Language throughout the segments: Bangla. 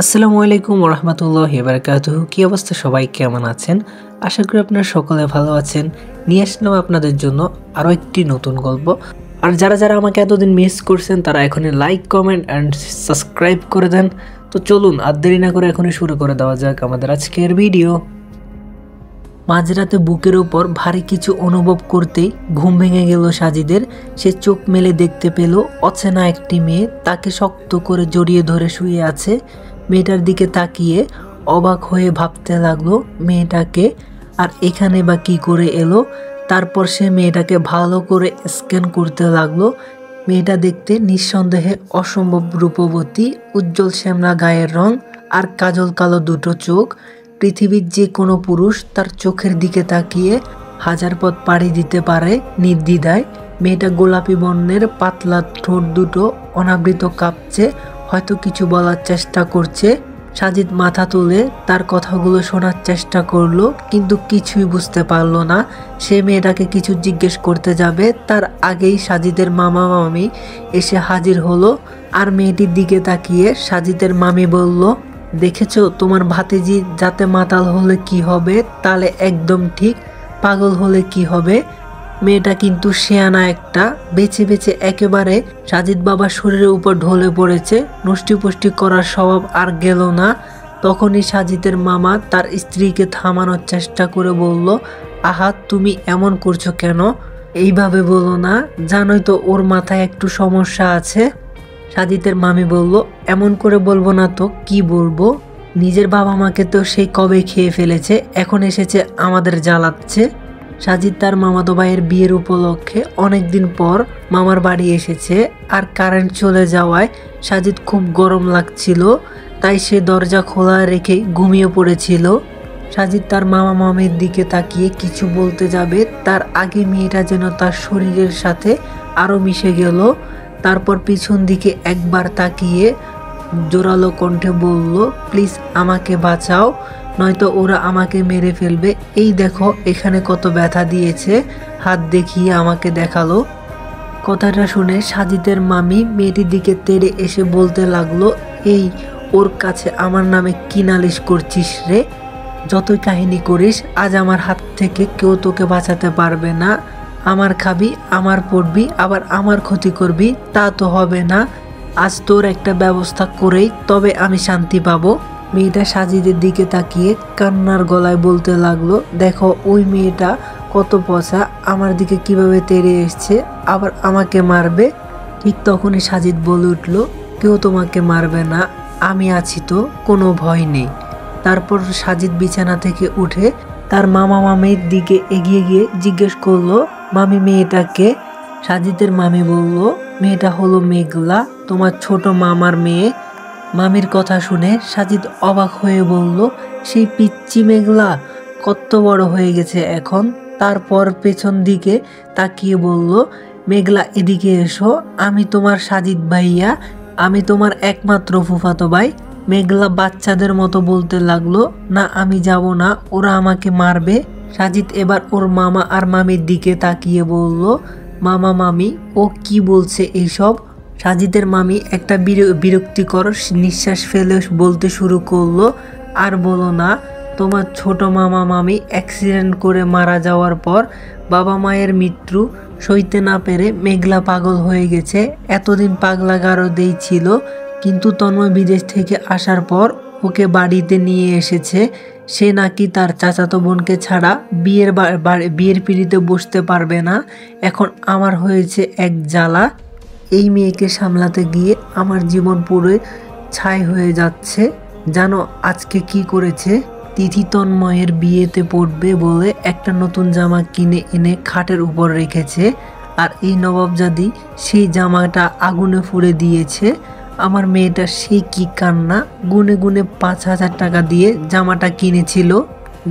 আসসালামু আলাইকুম ওরহমতুল্লাহি বারাকাতুহু। কি অবস্থা সবাই, কেমন আছেন? আশা করি আপনারা সকলে ভালো আছেন। নিয়ে আসলাম আপনাদের জন্য আরও একটি নতুন গল্প। আর যারা যারা আমাকে এতদিন মিস করছেন তারা এখনই লাইক, কমেন্ট অ্যান্ড সাবস্ক্রাইব করে দেন। তো চলুন আর দেরি না করে এখনই শুরু করে দেওয়া যাক আমাদের আজকের ভিডিও। মাঝরাতে বুকের উপর ভারী কিছু অনুভব করতেই ঘুম ভেঙে গেল সাজিদের। সে চোখ মেলে দেখতে পেল অচেনা একটি মেয়ে তাকে শক্ত করে জড়িয়ে ধরে শুয়ে আছে। মেয়েটার দিকে তাকিয়ে অবাক হয়ে ভাবতে লাগলো মেয়েটাকে, আর এখানে বা কি করে এলো। তারপর সে মেয়েটাকে ভালো করে স্ক্যান করতে লাগলো। মেয়েটা দেখতে নিঃসন্দেহে অসম্ভব রূপবতী, উজ্জ্বল শ্যামলা গায়ের রং আর কাজল কালো দুটো চোখ। পৃথিবীর যে কোনো পুরুষ তার চোখের দিকে তাকিয়ে হাজার পথ পাড়ি দিতে পারে নির্দ্বিধায়। মেয়েটা গোলাপি বর্ণের, পাতলা ঠোঁট দুটো অনাবৃত কাঁপছে, হয়তো কিছু বলার চেষ্টা করছে। সাজিদ মাথা তুলে তার কথাগুলো শোনার চেষ্টা করলো, কিন্তু কিছুই বুঝতে পারলো না। সে মেয়েটাকে কিছু জিজ্ঞেস করতে যাবে, তার আগেই সাজিদের মামা মামি এসে হাজির হলো। আর মেয়েটির দিকে তাকিয়ে সাজিদের মামি বলল, দেখেছো তোমার ভাতিজি যাতে মাতাল হলে কি হবে, তাহলে একদম ঠিক, পাগল হলে কি হবে। মেয়েটা কিন্তু শেয়ানা একটা, বেছে বেছে একেবারে সাজিদ বাবার শরীরের উপর ঢলে পড়েছে। নষ্টিপুষ্টি করার স্বভাব আর গেল না। তখনই সাজিদের মামা তার স্ত্রীকে থামানোর চেষ্টা করে বলল, আহা তুমি এমন করছো কেন, এইভাবে বলো না, জানোই তো ওর মাথায় একটু সমস্যা আছে। সাজিদের মামি বলল, এমন করে বলবো না তো কি বলবো, নিজের বাবা মাকে তো সেই কবে খেয়ে ফেলেছে, এখন এসেছে আমাদের জ্বালাচ্ছে। সাজিদ তার মামাতো ভাইয়ের বিয়ের উপলক্ষে অনেকদিন পর মামার বাড়ি এসেছে, আর কারেন্ট চলে যাওয়ায় সাজিদ খুব গরম লাগছিল, তাই সে দরজা খোলা রেখে ঘুমিয়ে পড়েছিল। সাজিদ তার মামা মামির দিকে তাকিয়ে কিছু বলতে যাবে, তার আগে মেয়েটা যেন তার শরীরের সাথে আরও মিশে গেল। তারপর পিছন দিকে একবার তাকিয়ে জোরালো কণ্ঠে বলল, প্লিজ আমাকে বাঁচাও, নয়তো ওরা আমাকে মেরে ফেলবে। এই দেখো এখানে কত ব্যথা দিয়েছে, হাত দেখিয়ে আমাকে দেখালো। কথাটা শুনে সাজিদের মামি মেয়েটির দিকে তেড়ে এসে বলতে লাগলো, এই ওর কাছে আমার নামে কি নালিশ করছিস রে? যতই কাহিনী করিস, আজ আমার হাত থেকে কেউ তোকে বাঁচাতে পারবে না। আমার খাবি, আমার পড়বি, আবার আমার ক্ষতি করবি, তা তো হবে না। আজ তোর একটা ব্যবস্থা করেই তবে আমি শান্তি পাবো। মেয়েটা সাজিদের দিকে তাকিয়ে কান্নার গলায় বলতে লাগলো, দেখো ওই মেয়েটা কত পচা, আমার দিকে কিভাবে তেড়ে এসছে, আবার আমাকে মারবে। ঠিক তখনই সাজিদ বলে উঠল, কেউ তোমাকে মারবে না, আমি আছি তো, কোনো ভয় নেই। তারপর সাজিদ বিছানা থেকে উঠে তার মামা মামির দিকে এগিয়ে গিয়ে জিজ্ঞেস করলো, মামি মেয়েটাকে? সাজিদের মামি বলল, মেয়েটা হলো মেঘলা, তোমার ছোট মামার মেয়ে। মামির কথা শুনে সাজিদ অবাক হয়ে বলল, সেই পিচ্চি মেঘলা কত বড় হয়ে গেছে এখন। তারপর পেছন দিকে তাকিয়ে বলল, মেঘলা এদিকে এসো, আমি তোমার সাজিদ ভাইয়া, আমি তোমার একমাত্র ফুফাতো ভাই। মেঘলা বাচ্চাদের মতো বলতে লাগলো, না আমি যাব না, ওরা আমাকে মারবে। সাজিদ এবার ওর মামা আর মামির দিকে তাকিয়ে বলল, মামা মামি ও কি বলছে এইসব? সাজিদের মামি একটা বিরক্তিকর নিঃশ্বাস ফেলে বলতে শুরু করলো, আর বলো না, তোমার ছোট মামা মামি অ্যাক্সিডেন্ট করে মারা যাওয়ার পর বাবা মায়ের মৃত্যু সইতে না পেরে মেঘলা পাগল হয়ে গেছে। এতদিন পাগলা গারদেই ছিল, কিন্তু তন্ময় বিদেশ থেকে আসার পর ওকে বাড়িতে নিয়ে এসেছে। সে নাকি তার চাচাতো বোনকে ছাড়া বিয়ের পিঁড়িতে বসতে পারবে না। এখন আমার হয়েছে এক জ্বালা, এই মেয়েকে সামলাতে গিয়ে আমার জীবন পুরো ছাই হয়ে যাচ্ছে। জানো আজকে কি করেছে? তিথি তন্ময়ের বিয়েতে পড়বে বলে একটা নতুন জামা কিনে এনে খাটের উপর রেখেছে, আর এই নবাবজাদি সেই জামাটা আগুনে পুড়ে দিয়েছে। আমার মেয়েটা সেই কি কান্না, গুনে গুনে 5,000 টাকা দিয়ে জামাটা কিনেছিল।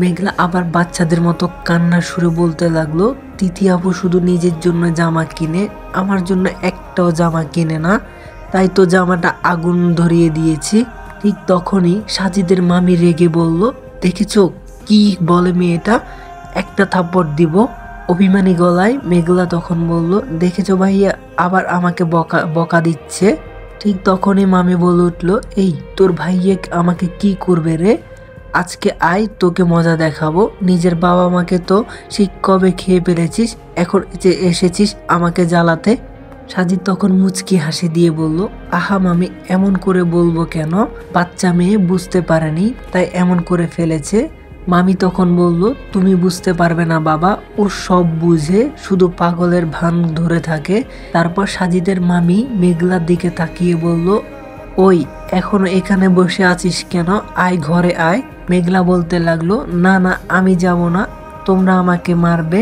মেঘলা আবার বাচ্চাদের মতো কান্নার সুরে বলতে লাগলো, তিথি আপু শুধু নিজের জন্য জামা কিনে, আমার জন্য একটাও জামা কিনে না, তাই তো জামাটা আগুন ধরিয়ে দিয়েছি। ঠিক তখনই সাজিদের মামি রেগে বলল, দেখেছো কি বলে মেয়েটা, একটা থাপ্পড় দিব। অভিমানী গলায় মেঘলা তখন বলল, দেখেছো ভাইয়া আবার আমাকে বকা দিচ্ছে। ঠিক তখনই মামি বলে উঠলো, এই তোর ভাইয়ে আমাকে কি করবে রে? আজকে আয়, তোকে মজা দেখাবো। নিজের বাবা মাকে তো সেই কবে খেয়ে ফেলেছিস, এখন যে এসেছিস আমাকে জ্বালাতে। সাজিদ তখন মুচকি হাসি দিয়ে বলল, আহা মামি, এমন করে বলবো কেন? বাচ্চা মেয়ে বুঝতে পারেনি তাই এমন করে ফেলেছে। মামি তখন বলল, তুমি বুঝতে পারবে না বাবা, ও সব বুঝে, শুধু পাগলের ভান ধরে থাকে। তারপর সাজিদের মামি মেঘলার দিকে তাকিয়ে বলল, ওই এখনো এখানে বসে আছিস কেন? আয় ঘরে আয়। মেঘলা বলতে লাগলো, না না আমি যাব না, তোমরা আমাকে মারবে।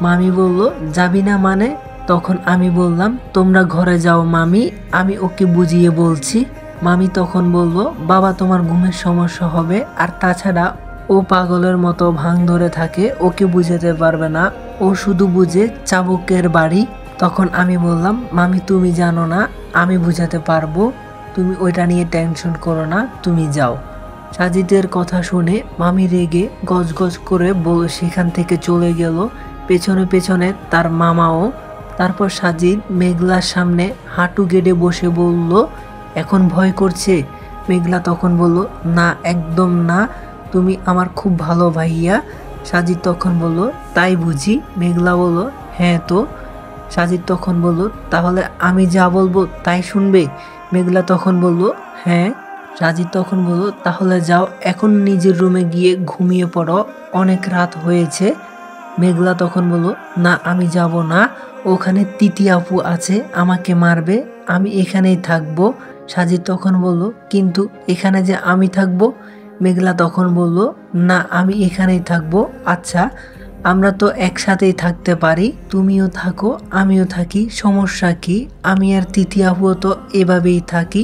মামি বলল, যাবি না মানে? তখন আমি বললাম, তোমরা ঘরে যাও মামি, আমি ওকে বুঝিয়ে বলছি। মামি তখন বলল, বাবা তোমার ঘুমের সমস্যা হবে, আর তাছাড়া ও পাগলের মতো ভাং ধরে থাকে, ওকে বুঝাতে পারবে না, ও শুধু বুঝে চাবুকের বাড়ি। তখন আমি বললাম, মামি তুমি জানো না, আমি বুঝাতে পারবো, তুমি ওইটা নিয়ে টেনশন করো না, তুমি যাও। সাজিদের কথা শুনে মামি রেগে গজগজ করে সেখান থেকে চলে গেল, পেছনে পেছনে তার মামাও। তারপর সাজিদ মেঘলার সামনে হাঁটু গেড়ে বসে বলল, এখন ভয় করছে? মেঘলা তখন বলল, না একদম না, তুমি আমার খুব ভালো ভাইয়া। সাজিদ তখন বলল, তাই বুঝি? মেঘলা বলল, হ্যাঁ তো। সাজিদ তখন বলল, তাহলে আমি যা বলবো তাই শুনবে? মেঘলা তখন বলল, হ্যাঁ। সাজিদ তখন বলল, তাহলে যাও এখন নিজের রুমে গিয়ে ঘুমিয়ে পড়ো, অনেক রাত হয়েছে। মেঘলা তখন বলল, না আমি যাব না, ওখানে তিতি আপু আছে, আমাকে মারবে, আমি এখানেই থাকবো। সাজিদ তখন বলল, কিন্তু এখানে যে আমি থাকবো? মেঘলা তখন বলল, না আমি এখানেই থাকবো। আচ্ছা আমরা তো একসাথেই থাকতে পারি, তুমিও থাকো আমিও থাকি, সমস্যা কি? আমি আর তিতি আপুও তো এভাবেই থাকি।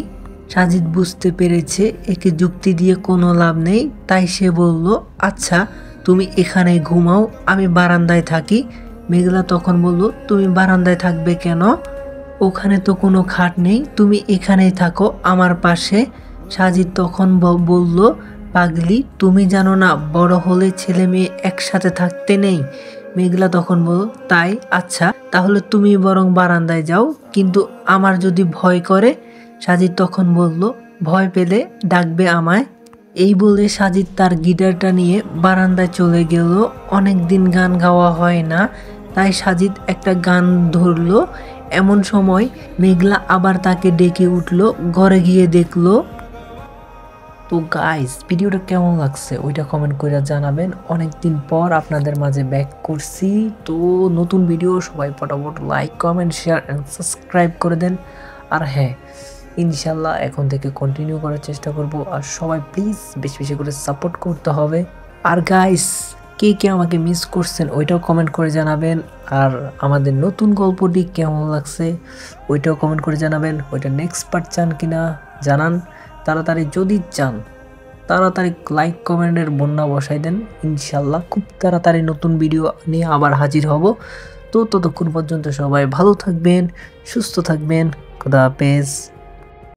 সাজিদ বুঝতে পেরেছে একে যুক্তি দিয়ে কোনো লাভ নেই, তাই সে বলল, আচ্ছা তুমি এখানে ঘুমাও, আমি বারান্দায় থাকি। মেঘলা তখন বলল, তুমি বারান্দায় থাকবে কেন? ওখানে তো কোনো খাট নেই, তুমি এখানেই থাকো আমার পাশে। সাজিদ তখন বলল, পাগলি তুমি জানো না বড় হলে ছেলে মেয়ে একসাথে থাকতে নেই? মেঘলা তখন বলল, তাই? আচ্ছা তাহলে তুমি বরং বারান্দায় যাও, কিন্তু আমার যদি ভয় করে? সাজিদ তখন বলল, ভয় পেলে ডাকবে আমায়। এই বলে সাজিদ তার গিটারটা নিয়ে বারান্দায় চলে গেল। অনেক দিন গান গাওয়া হয় না, তাই সাজিদ একটা গান ধরলো। এমন সময় মেঘলা আবার তাকে ডেকে উঠলো, ঘরে গিয়ে দেখলো। তো গাইস ভিডিওটা কেমন লাগছে ওইটা কমেন্ট করে জানাবেন। অনেকদিন পর আপনাদের মাঝে ব্যাক করছি, তো নতুন ভিডিও সবাই ফটাফট like comment share and subscribe করে দেন। আর হ্যাঁ ইনশাল্লাহ এখন থেকে কন্টিনিউ করার চেষ্টা করব, আর সবাই প্লিজ বেশি বেশি করে সাপোর্ট করতে হবে। আর গাইস কে কে আমাকে মিস করছেন ওইটাও কমেন্ট করে জানাবেন, আর আমাদের নতুন গল্পটি কেমন লাগছে ওইটাও কমেন্ট করে জানাবেন। ওইটা নেক্সট পার্ট চান কিনা জানান, তাড়াতাড়ি যদি চান তাড়াতাড়ি লাইক কমেন্টের বন্যা বসাই দেন। ইনশাল্লাহ খুব তাড়াতাড়ি নতুন ভিডিও নিয়ে আবার হাজির হব। তো ততক্ষণ পর্যন্ত সবাই ভালো থাকবেন, সুস্থ থাকবেন, খোদা হাফেজ।